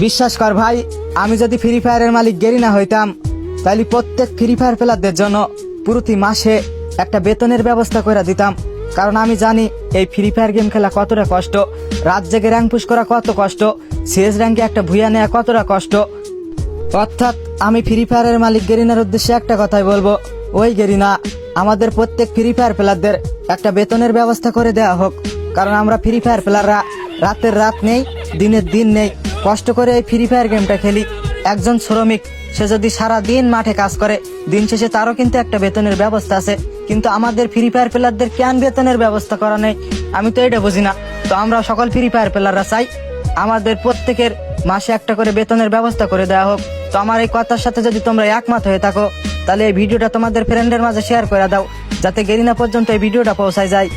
বিশ্বাস কর ভাই, আমি যদি ফ্রি ফায়ারের মালিক গেরিনা হইতাম তাহলে প্রত্যেক ফ্রি ফায়ার প্লেয়ারদের জন্য প্রতি মাসে একটা বেতনের ব্যবস্থা করে দিতাম। কারণ আমি জানি এই ফ্রি ফায়ার গেম খেলা কতটা কষ্ট, রাত জেগে র্যাঙ্ক পুশ করা কত কষ্ট, সিএস র্যাঙ্কে একটা ভুইয়া নেওয়া কতটা কষ্ট। অর্থাৎ আমি ফ্রি ফায়ারের মালিক গেরিনার উদ্দেশ্যে একটা কথাই বলবো, ওই গেরিনা, আমাদের প্রত্যেক ফ্রি ফায়ার প্লেয়ারদের একটা বেতনের ব্যবস্থা করে দেওয়া হোক। কারণ আমরা ফ্রি ফায়ার প্লেয়াররা রাতের রাত নেই, দিনের দিন নেই, কষ্ট করে এই ফ্রি ফায়ার গেমটা খেলি। একজন শ্রমিক সে যদি সারা দিন মাঠে কাজ করে, দিন শেষে তারও কিন্তু একটা বেতনের ব্যবস্থা আছে, কিন্তু আমাদের ফ্রি ফায়ার প্লেয়ারদের কেন বেতনের ব্যবস্থা করা নেই? আমি তো এটা বুঝি না। তো আমরা সকল ফ্রি ফায়ার প্লেয়াররা চাই আমাদের প্রত্যেকের মাসে একটা করে বেতনের ব্যবস্থা করে দেওয়া হোক। তো আমার এই কথার সাথে যদি তোমরা একমত হয়ে থাকো, তাহলে এই ভিডিওটা তোমাদের ফ্রেন্ডের মাঝে শেয়ার করে দাও, যাতে গেরিনা পর্যন্ত এই ভিডিওটা পৌঁছায় যায়।